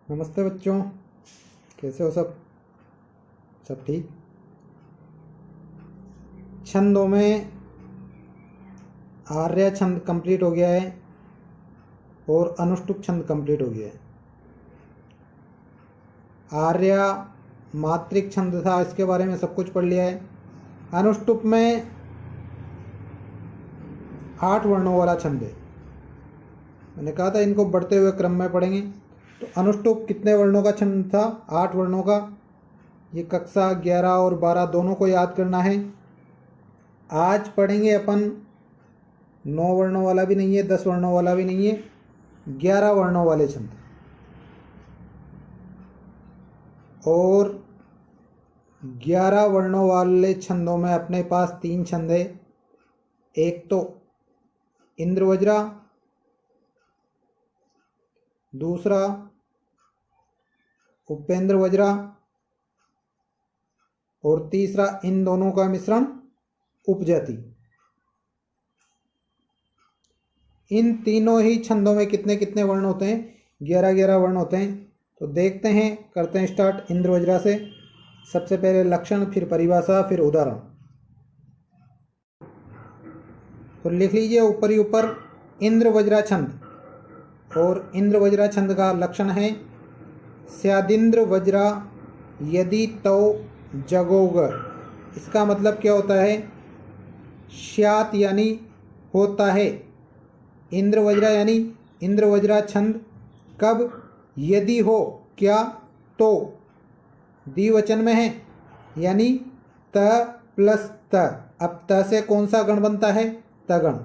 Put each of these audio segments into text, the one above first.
नमस्ते बच्चों, कैसे हो सब? सब ठीक। छंदों में आर्या छंद कंप्लीट हो गया है और अनुष्टुप छंद कंप्लीट हो गया है। आर्या मात्रिक छंद था, इसके बारे में सब कुछ पढ़ लिया है। अनुष्टुप में 8 वर्णों वाला छंद है। मैंने कहा था इनको बढ़ते हुए क्रम में पढ़ेंगे। तो अनुष्टुप कितने वर्णों का छंद था? 8 वर्णों का। ये कक्षा 11 और 12 दोनों को याद करना है। आज पढ़ेंगे अपन 9 वर्णों वाला भी नहीं है, 10 वर्णों वाला भी नहीं है, 11 वर्णों वाले छंद। और 11 वर्णों वाले छंदों में अपने पास 3 छंद है। एक तो इंद्रवज्रा, दूसरा उपेंद्र वज्रा और तीसरा इन दोनों का मिश्रण उपजाति। इन तीनों ही छंदों में कितने कितने वर्ण होते हैं? 11-11 वर्ण होते हैं। तो देखते हैं, करते हैं स्टार्ट इंद्रवज्रा से। सबसे पहले लक्षण, फिर परिभाषा, फिर उदाहरण। तो लिख लीजिए ऊपर ही ऊपर इंद्रवज्रा छंद। और इंद्रवज्रा छंद का लक्षण है स्यादिंद्र वज्रा यदि तौ जगोग। इसका मतलब क्या होता है? स्यात यानी होता है, इंद्रवज्रा यानी इंद्रवज्रा छंद कब? यदि हो क्या? तो द्विवचन में है, यानी त प्लस त। अब त से कौन सा गण बनता है? तगण।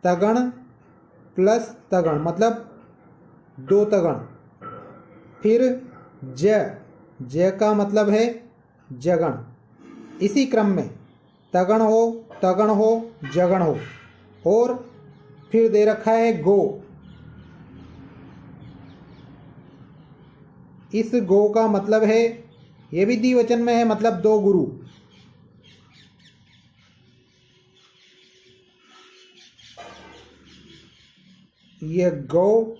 तगण प्लस तगण मतलब 2 तगण। फिर ज का मतलब है जगण। इसी क्रम में तगण हो, तगण हो, जगण हो। और फिर दे रखा है गो। इस गो का मतलब है, ये भी द्विवचन में है, मतलब 2 गुरु। ये गौ,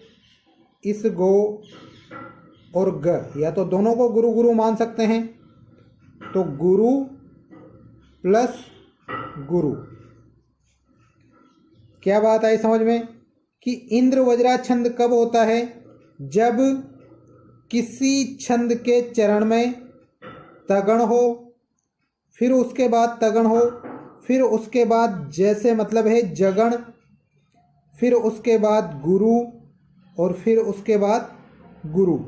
इस गो और ग, या तो दोनों को गुरु गुरु मान सकते हैं। तो गुरु प्लस गुरु। क्या बात आई समझ में? कि इंद्रवज्रा छंद कब होता है? जब किसी छंद के चरण में तगण हो, फिर उसके बाद तगण हो, फिर उसके बाद जैसे मतलब है जगण, फिर उसके बाद गुरु और फिर उसके बाद गुरु।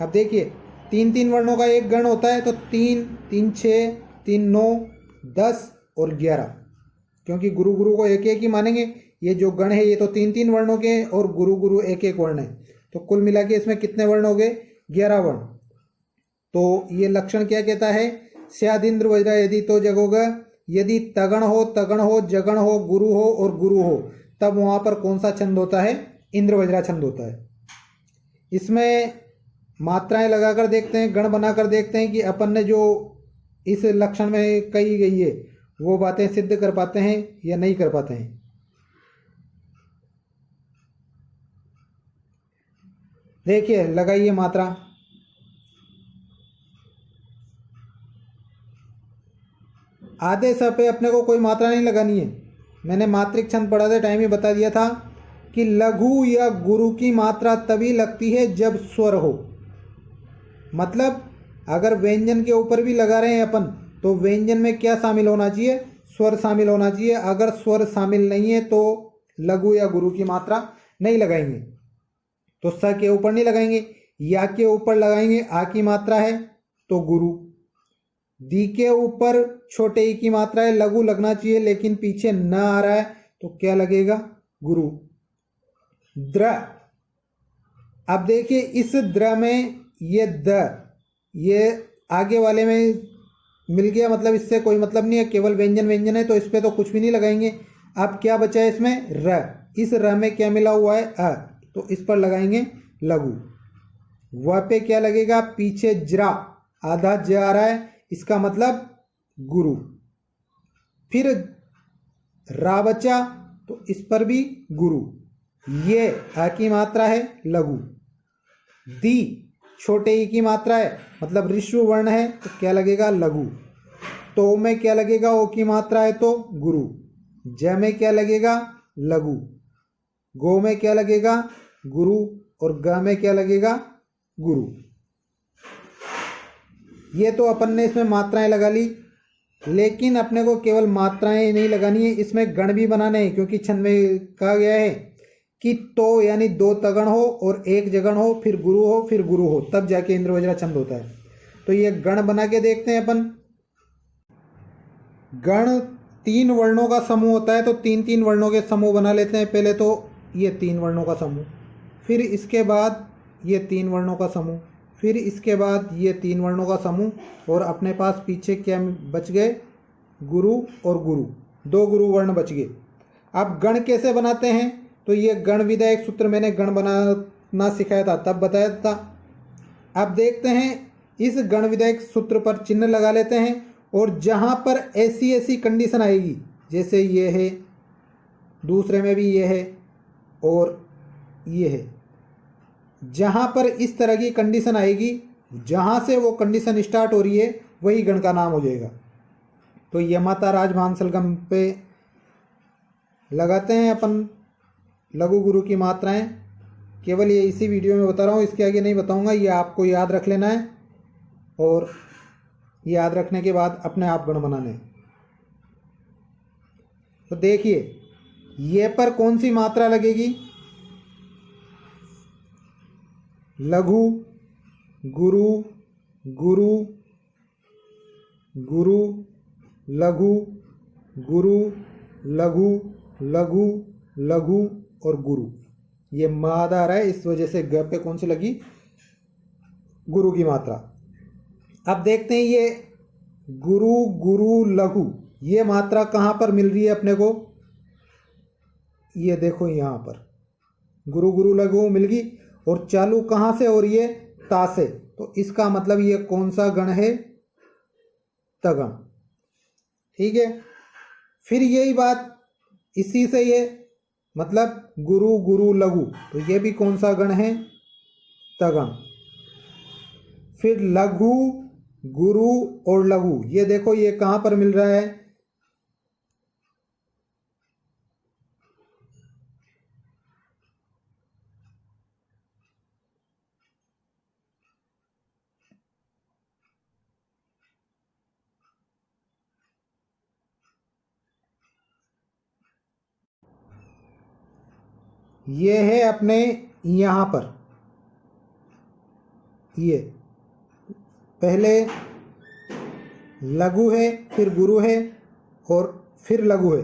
अब देखिए 3-3 वर्णों का एक गण होता है। तो 3, 3, 6, 3, 9, 10 और 11, क्योंकि गुरु गुरु को एक एक ही मानेंगे। ये जो गण है ये तो 3-3 वर्णों के और गुरु गुरु एक एक वर्ण है। तो कुल मिला के इसमें कितने वर्ण हो गए? 11 वर्ण। तो ये लक्षण क्या कहता है? स्यादिंद्र वज्रा यदि तो जगोगा। यदि तगण हो, तगण हो, जगण हो, गुरु हो और गुरु हो, तब वहां पर कौन सा छंद होता है? इंद्रवज्रा छंद होता है। इसमें मात्राएं लगाकर देखते हैं, गण बनाकर देखते हैं कि अपन ने जो इस लक्षण में कही गई है वो बातें सिद्ध कर पाते हैं या नहीं कर पाते हैं। देखिए लगाइए मात्रा। आधे स पे अपने को कोई मात्रा नहीं लगानी है। मैंने मात्रिक छंद पढ़ाते टाइम ही बता दिया था कि लघु या गुरु की मात्रा तभी लगती है जब स्वर हो। मतलब अगर व्यंजन के ऊपर भी लगा रहे हैं अपन, तो व्यंजन में क्या शामिल होना चाहिए? स्वर शामिल होना चाहिए। अगर स्वर शामिल नहीं है तो लघु या गुरु की मात्रा नहीं लगाएंगे। तो स के ऊपर नहीं लगाएंगे, या के ऊपर लगाएंगे। आ की मात्रा है तो गुरु। दी के ऊपर छोटे ई की मात्रा है, लघु लगना चाहिए, लेकिन पीछे न आ रहा है तो क्या लगेगा? गुरु। द्र। अब देखिए इस द्र में ये ये आगे वाले में मिल गया, मतलब इससे कोई मतलब नहीं है, केवल व्यंजन व्यंजन है, तो इस पे तो कुछ भी नहीं लगाएंगे। अब क्या बचा है इसमें? र। इस र में क्या मिला हुआ है? अ। तो इस पर लगाएंगे लघु। व पे क्या लगेगा? पीछे ज्रा, आधा ज आ रहा है, इसका मतलब गुरु। फिर रा बचा, तो इस पर भी गुरु। ये आ की मात्रा है लघु। दी छोटे ई की मात्रा है, मतलब ऋस्व वर्ण है, तो क्या लगेगा लघु। तो में क्या लगेगा, ओ की मात्रा है तो गुरु। ज में क्या लगेगा, लघु। गो में क्या लगेगा, गुरु। और ग में क्या लगेगा, गुरु। ये तो अपन ने इसमें मात्राएं लगा ली, लेकिन अपने को केवल मात्राएं नहीं लगानी है, इसमें गण भी बनाने हैं, क्योंकि छंद में कहा गया है कि तो यानी दो तगण हो और एक जगण हो, फिर गुरु हो, फिर गुरु हो, तब जाके इंद्र वज्रा छंद होता है। तो ये गण बना के देखते हैं अपन। गण 3 वर्णों का समूह होता है, तो 3-3 वर्णों के समूह बना लेते हैं। पहले तो ये 3 वर्णों का समूह, फिर इसके बाद ये 3 वर्णों का समूह, फिर इसके बाद ये 3 वर्णों का समूह, और अपने पास पीछे क्या बच गए, गुरु और गुरु, 2 गुरु वर्ण बच गए। अब गण कैसे बनाते हैं, तो ये गण विधायक सूत्र मैंने गण बनाना सिखाया था, तब बताया था। अब देखते हैं, इस गण विधायक सूत्र पर चिन्ह लगा लेते हैं, और जहां पर ऐसी ऐसी कंडीशन आएगी, जैसे ये है, दूसरे में भी ये है और ये है, जहां पर इस तरह की कंडीशन आएगी, जहां से वो कंडीशन स्टार्ट हो रही है, वही गण का नाम हो जाएगा। तो यमाता राजभान सलगम पे लगाते हैं अपन लघु गुरु की मात्राएं। केवल ये इसी वीडियो में बता रहा हूँ, इसके आगे नहीं बताऊंगा, ये आपको याद रख लेना है, और याद रखने के बाद अपने आप गण बनाने हैं। तो देखिए, ये पर कौन सी मात्रा लगेगी, लघु, गुरु, गुरु, गुरु, लघु, गुरु, लघु, लघु, लघु और गुरु। ये माद आ रहा है, इस वजह से ग पे कौन सी लगी, गुरु की मात्रा। अब देखते हैं, ये गुरु, गुरु, लघु, ये मात्रा कहाँ पर मिल रही है अपने को, ये देखो यहाँ पर गुरु, गुरु, लघु मिल गई, और चालू कहाँ से हो रही है, ता से। तो इसका मतलब ये कौन सा गण है, तगण। ठीक है, फिर यही बात इसी से ये मतलब गुरु, गुरु, लघु, तो ये भी कौन सा गण है, तगण। फिर लघु, गुरु और लघु, ये देखो ये कहाँ पर मिल रहा है, ये है अपने यहाँ पर, ये पहले लघु है, फिर गुरु है और फिर लघु है,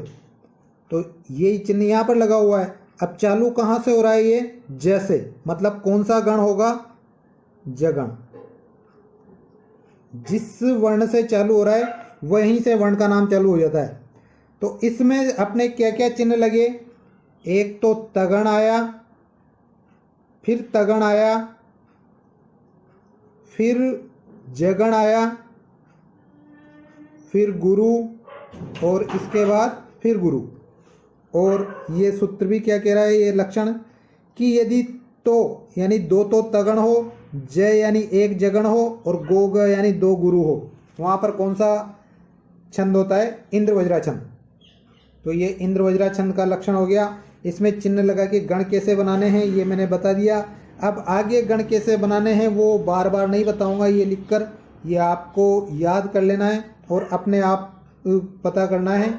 तो ये चिन्ह यहाँ पर लगा हुआ है। अब चालू कहाँ से हो रहा है, ये जैसे, मतलब कौन सा गण होगा, जगण। जिस वर्ण से चालू हो रहा है वहीं से वर्ण का नाम चालू हो जाता है। तो इसमें अपने क्या क्या चिन्ह लगे, एक तो तगण आया, फिर तगण आया, फिर जगण आया, फिर गुरु, और इसके बाद फिर गुरु। और ये सूत्र भी क्या कह रहा है, ये लक्षण, कि यदि तो यानी 2 तो तगण हो, जय यानी 1 जगण हो, और गोग यानी 2 गुरु हो, वहाँ पर कौन सा छंद होता है, इंद्र वज्रा छंद। तो ये इंद्र वज्रा छंद का लक्षण हो गया। इसमें चिन्ह लगा के गण कैसे बनाने हैं ये मैंने बता दिया। अब आगे गण कैसे बनाने हैं वो बार बार नहीं बताऊंगा, ये लिखकर ये आपको याद कर लेना है और अपने आप पता करना है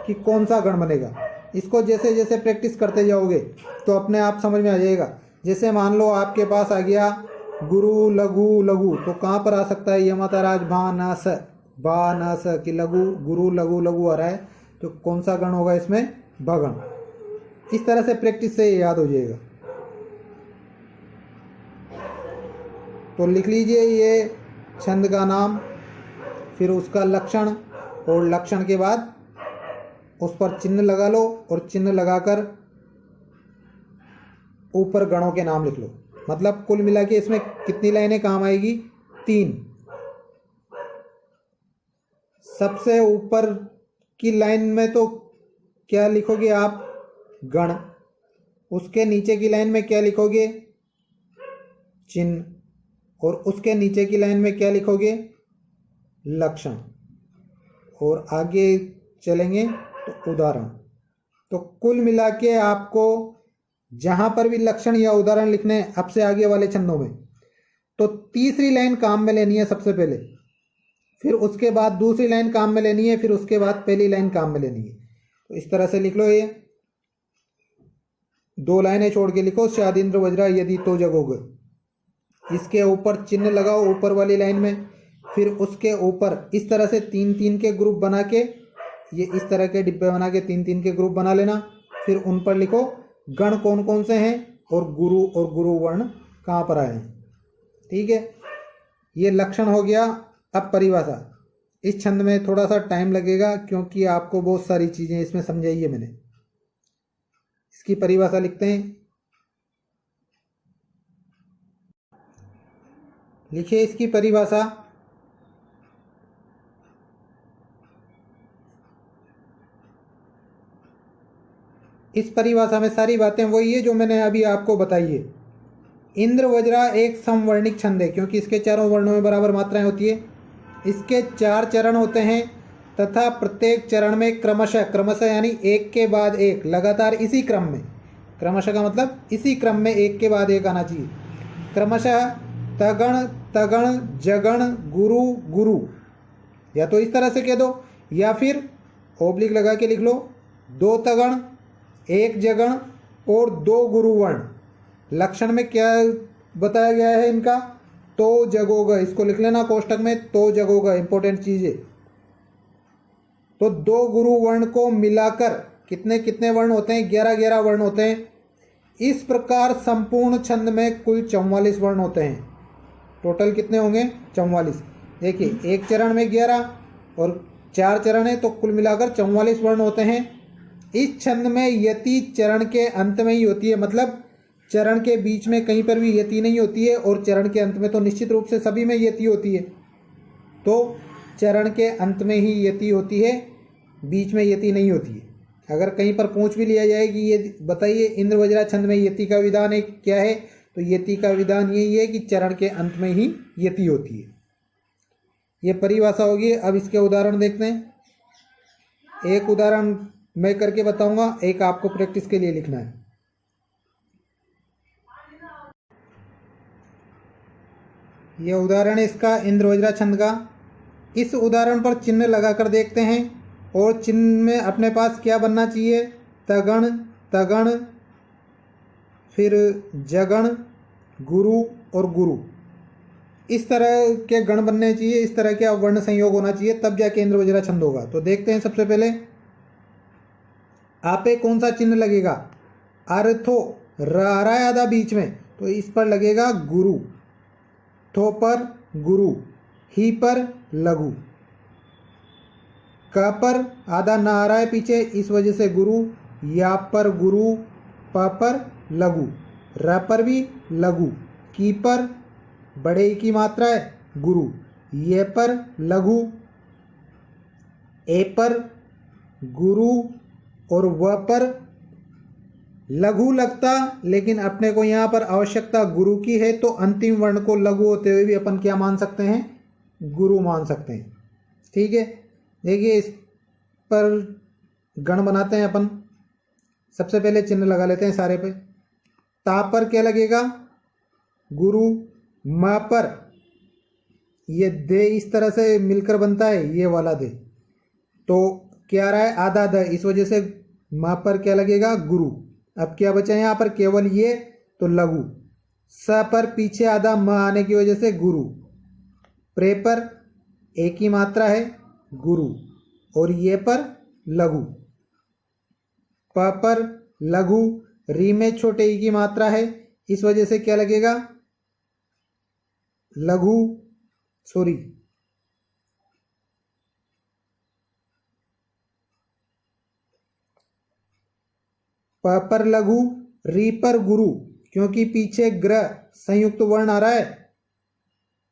कि कौन सा गण बनेगा। इसको जैसे जैसे प्रैक्टिस करते जाओगे तो अपने आप समझ में आ जाएगा। जैसे मान लो आपके पास आ गया गुरु लघु लघु, तो कहाँ पर आ सकता है, यमाता राज भा न स कि लघु गुरु लघु लघु आ रहा है, तो कौन सा गण होगा इसमें, भगण। इस तरह से प्रैक्टिस से याद हो जाएगा। तो लिख लीजिए ये छंद का नाम, फिर उसका लक्षण, और लक्षण के बाद उस पर चिन्ह लगा लो और चिन्ह लगाकर ऊपर गणों के नाम लिख लो। मतलब कुल मिला के इसमें कितनी लाइनें काम आएगी, 3। सबसे ऊपर की लाइन में तो क्या लिखोगे आप, गण। उसके नीचे की लाइन में क्या लिखोगे, चिन्ह, और उसके नीचे की लाइन में क्या लिखोगे? लक्षण। और आगे चलेंगे तो उदाहरण। तो कुल मिला के आपको जहां पर भी लक्षण या उदाहरण लिखने हैं अब से आगे वाले छंदों में, तो तीसरी लाइन काम में लेनी है सबसे पहले, फिर उसके बाद दूसरी लाइन काम में लेनी है, फिर उसके बाद पहली लाइन काम में लेनी है। तो इस तरह से लिख लो, ये 2 लाइनें छोड़ के लिखो, शाद इंद्र वज्रा यदि तो जगोगे। इसके ऊपर चिन्ह लगाओ ऊपर वाली लाइन में, फिर उसके ऊपर इस तरह से 3-3 के ग्रुप बना के, ये इस तरह के डिब्बे बना के 3-3 के ग्रुप बना लेना। फिर उन पर लिखो गण कौन कौन से हैं और गुरु वर्ण कहाँ पर आए हैं। ठीक है, ये लक्षण हो गया। अब परिभाषा। इस छंद में थोड़ा सा टाइम लगेगा क्योंकि आपको बहुत सारी चीज़ें इसमें समझाई है मैंने। इसकी परिभाषा लिखते हैं, लिखिए इसकी परिभाषा। इस परिभाषा में सारी बातें वही है जो मैंने अभी आपको बताई है। इंद्र वज्रा एक समवर्णिक छंद है क्योंकि इसके चारों वर्णों में बराबर मात्राएं होती है। इसके 4 चरण होते हैं तथा प्रत्येक चरण में क्रमशः यानी एक के बाद एक लगातार इसी क्रम में, क्रमशः का मतलब इसी क्रम में एक के बाद एक आना चाहिए। क्रमशः तगण तगण जगण गुरु गुरु, या तो इस तरह से कह दो या फिर ओब्लिक लगा के लिख लो, 2 तगण 1 जगण और 2 गुरु वर्ण। लक्षण में क्या बताया गया है इनका? तो जगोगा, इसको लिख लेना कोष्टक में, तो जगोगा, इंपॉर्टेंट चीज है। तो 2 गुरु वर्ण को मिलाकर कितने कितने वर्ण होते हैं? 11-11 वर्ण होते हैं। इस प्रकार संपूर्ण छंद में कुल 44 वर्ण होते हैं। टोटल कितने होंगे? 44। देखिए, एक चरण में 11 और 4 चरण है तो कुल मिलाकर 44 वर्ण होते हैं। इस छंद में यति चरण के अंत में ही होती है, मतलब चरण के बीच में कहीं पर भी यति नहीं होती है, और चरण के अंत में तो निश्चित रूप से सभी में यति होती है। तो चरण के अंत में ही यति होती है, बीच में यति नहीं होती है। अगर कहीं पर पूछ भी लिया जाए कि ये बताइए इंद्र वज्रा छंद में यति का विधान है क्या है, तो यति का विधान यही है कि चरण के अंत में ही यति होती है। ये परिभाषा होगी। अब इसके उदाहरण देखते हैं। एक उदाहरण मैं करके बताऊंगा, एक आपको प्रैक्टिस के लिए लिखना है। यह उदाहरण है इसका, इंद्र वज्रा छंद का। इस उदाहरण पर चिन्ह लगाकर देखते हैं, और चिन्ह में अपने पास क्या बनना चाहिए? तगण तगण, फिर जगण, गुरु और गुरु, इस तरह के गण बनने चाहिए, इस तरह के वर्ण संयोग होना चाहिए, तब जाके इंद्र वज्रा छंद होगा। तो देखते हैं। सबसे पहले आपे कौन सा चिन्ह लगेगा? अर्थो, रहा आधा बीच में, तो इस पर लगेगा गुरु। थो पर गुरु, ही पर लघु, क पर आधा ना आ रहा है पीछे, इस वजह से गुरु। या पर गुरु, प पर लघु, र पर भी लघु, की पर बड़े की मात्रा है गुरु, ये पर लघु, ए पर गुरु और व पर लघु लगता, लेकिन अपने को यहाँ पर आवश्यकता गुरु की है, तो अंतिम वर्ण को लघु होते हुए भी अपन क्या मान सकते हैं? गुरु मान सकते हैं। ठीक है, देखिए इस पर गण बनाते हैं अपन। सबसे पहले चिन्ह लगा लेते हैं सारे पे। ता पर क्या लगेगा? गुरु। मा पर ये दे इस तरह से मिलकर बनता है, ये वाला दे, तो क्या रहा है? आधा द, इस वजह से मा पर क्या लगेगा? गुरु। अब क्या बचा यहाँ पर? केवल ये, तो लघु। स पर पीछे आधा म आने की वजह से गुरु। प्रे पर एक ही मात्रा है गुरु, और ये पर लघु। प पर लघु, री में छोटे ई की मात्रा है, इस वजह से क्या लगेगा? लघु, सॉरी, प पर लघु, री पर गुरु, क्योंकि पीछे ग्र संयुक्त वर्ण आ रहा है,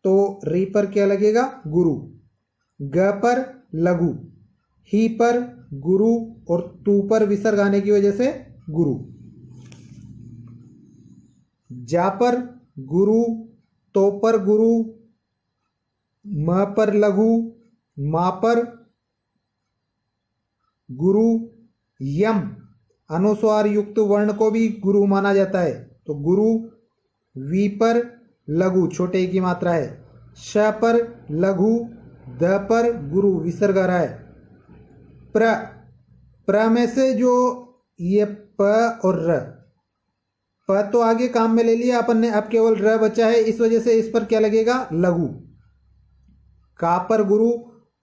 तो री पर क्या लगेगा? गुरु। ग पर लघु, ही पर गुरु, और तू पर विसर्ग आने की वजह से गुरु। जा पर गुरु, तो पर गुरु, म पर लघु, मा पर गुरु, यम अनुस्वार युक्त वर्ण को भी गुरु माना जाता है, तो गुरु। वी पर लघु, छोटे की मात्रा है। श पर लघु, द पर गुरु विसर्ग आ रहा है। प्र में से जो ये प और र, प तो आगे काम में ले लिया अपन ने, अब केवल र बचा है, इस वजह से इस पर क्या लगेगा, लघु। का पर गुरु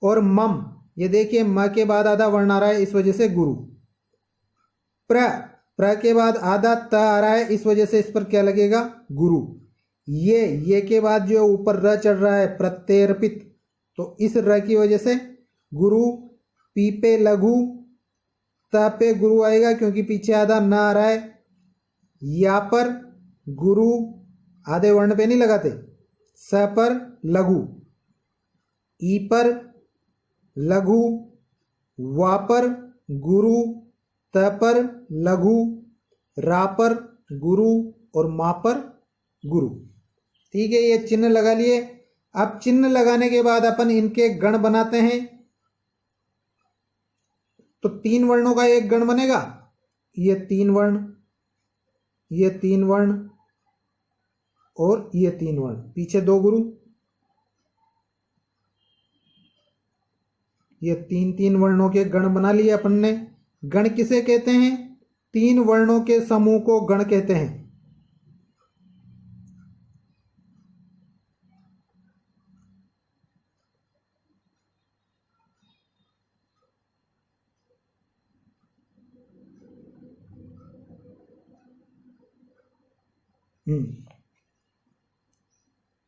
और मम, ये देखिए म के बाद आधा वर्ण आ रहा है, इस वजह से गुरु। प्र के बाद आधा त आ रहा है, इस वजह से इस पर क्या लगेगा, गुरु। ये के बाद जो ऊपर र चढ़ रहा है प्रत्यर्पित, तो इस र की वजह से गुरु। पी पे लघु, त पे गुरु आएगा क्योंकि पीछे आधा न आ रहा है। या पर गुरु, आधे वर्ण पे नहीं लगाते। स पर लघु, ई पर लघु, वा पर गुरु, त पर लघु, रा पर गुरु और मा पर गुरु। ठीक है, ये चिन्ह लगा लिए। अब चिन्ह लगाने के बाद अपन इनके गण बनाते हैं। तो 3 वर्णों का एक गण बनेगा, ये 3 वर्ण, ये 3 वर्ण और ये 3 वर्ण, पीछे 2 गुरु। ये 3 वर्णों के गण बना लिए अपन ने। गण किसे कहते हैं, 3 वर्णों के समूह को गण कहते हैं।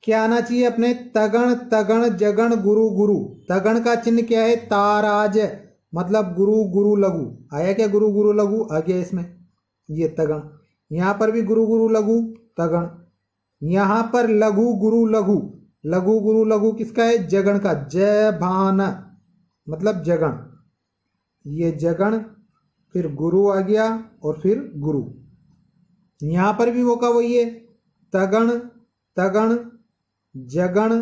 क्या आना चाहिए अपने, तगण तगण जगण गुरु गुरु। तगण का चिन्ह क्या है, ताराज, मतलब गुरु गुरु लघु आया क्या, गुरु गुरु लघु आ गया इसमें, ये तगण। यहां पर भी गुरु गुरु लघु तगण। यहां पर लघु गुरु लघु, लघु गुरु लघु किसका है, जगण का। जय भान मतलब जगण, ये जगण, फिर गुरु आ गया और फिर गुरु। यहां पर भी वो का वही है, तगण तगण जगण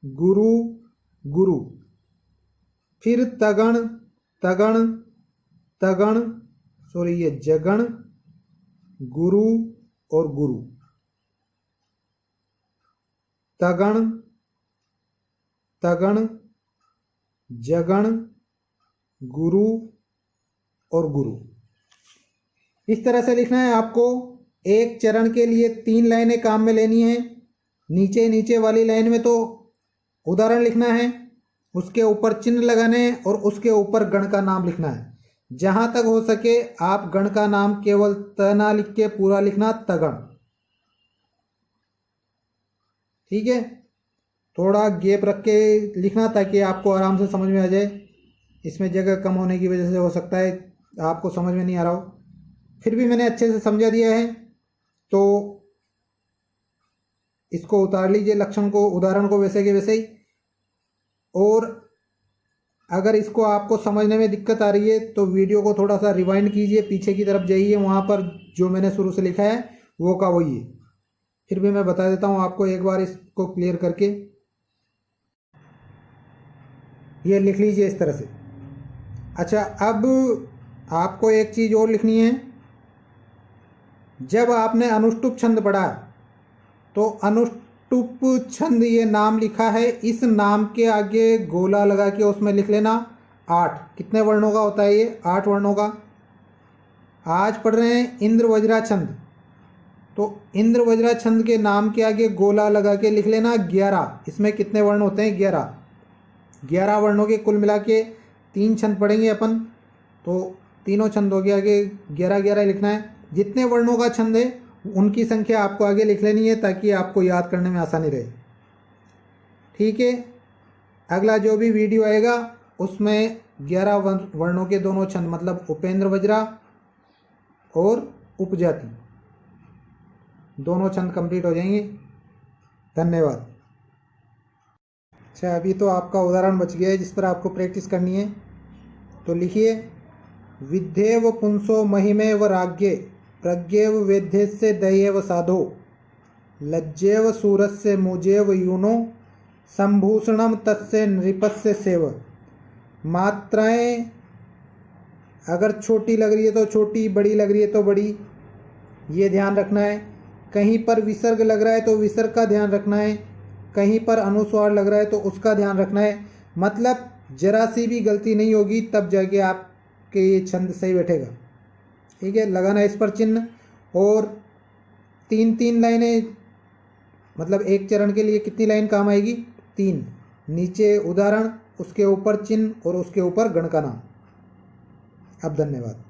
गुरु गुरु, फिर तगण तगण तगण, सॉरी ये जगण गुरु और गुरु, तगण तगण जगण गुरु और गुरु। इस तरह से लिखना है आपको। एक चरण के लिए 3 लाइनें काम में लेनी है। नीचे वाली लाइन में तो उदाहरण लिखना है, उसके ऊपर चिन्ह लगाने हैं और उसके ऊपर गण का नाम लिखना है। जहां तक हो सके आप गण का नाम केवल त ना लिख के पूरा लिखना, तगण। ठीक है, थोड़ा गैप रख के लिखना ताकि आपको आराम से समझ में आ जाए। इसमें जगह कम होने की वजह से हो सकता है आपको समझ में नहीं आ रहा हो, फिर भी मैंने अच्छे से समझा दिया है। तो इसको उतार लीजिए, लक्षण को, उदाहरण को वैसे के वैसे ही। और अगर इसको आपको समझने में दिक्कत आ रही है तो वीडियो को थोड़ा सा रिवाइंड कीजिए, पीछे की तरफ जाइए, वहाँ पर जो मैंने शुरू से लिखा है वो का वही है। फिर भी मैं बता देता हूँ आपको एक बार इसको क्लियर करके। ये लिख लीजिए इस तरह से। अच्छा, अब आपको एक चीज़ और लिखनी है। जब आपने अनुष्टुप छंद पढ़ा तो अनुष्टुप छंद ये नाम लिखा है, इस नाम के आगे गोला लगा के उसमें लिख लेना 8। कितने वर्णों का होता है ये, 8 वर्णों का। आज पढ़ रहे हैं इंद्र वज्रा छंद, तो इंद्र वज्रा छंद के नाम के आगे गोला लगा के लिख लेना 11। इसमें कितने वर्ण होते हैं, 11 वर्णों के कुल मिला के 3 छंद पढ़ेंगे अपन, तो तीनों छंदों के आगे 11 लिखना है। जितने वर्णों का छंद है उनकी संख्या आपको आगे लिख लेनी है ताकि आपको याद करने में आसानी रहे। ठीक है, अगला जो भी वीडियो आएगा उसमें 11 वर्णों के दोनों छंद, मतलब उपेंद्र वज्रा और उपजाति, दोनों छंद कंप्लीट हो जाएंगे। धन्यवाद। अच्छा, अभी तो आपका उदाहरण बच गया है जिस पर आपको प्रैक्टिस करनी है। तो लिखिए, विद्येव पुंसो महिमेव राज्ञे प्रज्ञेव वेद्यस्य दयेव साधो। लज्जेव सूरस्य मुजेव यूनो संभूषणम तस्य नृपस्य सेव। मात्राएं अगर छोटी लग रही है तो छोटी, बड़ी लग रही है तो बड़ी, ये ध्यान रखना है। कहीं पर विसर्ग लग रहा है तो विसर्ग का ध्यान रखना है, कहीं पर अनुस्वार लग रहा है तो उसका ध्यान रखना है। मतलब जरा सी भी गलती नहीं होगी तब जाके आपके ये छंद सही बैठेगा। ठीक है, लगाना इस पर चिन्ह। और 3-3 लाइनें, मतलब एक चरण के लिए कितनी लाइन काम आएगी? 3। नीचे उदाहरण, उसके ऊपर चिन्ह और उसके ऊपर गण का नाम। अब धन्यवाद।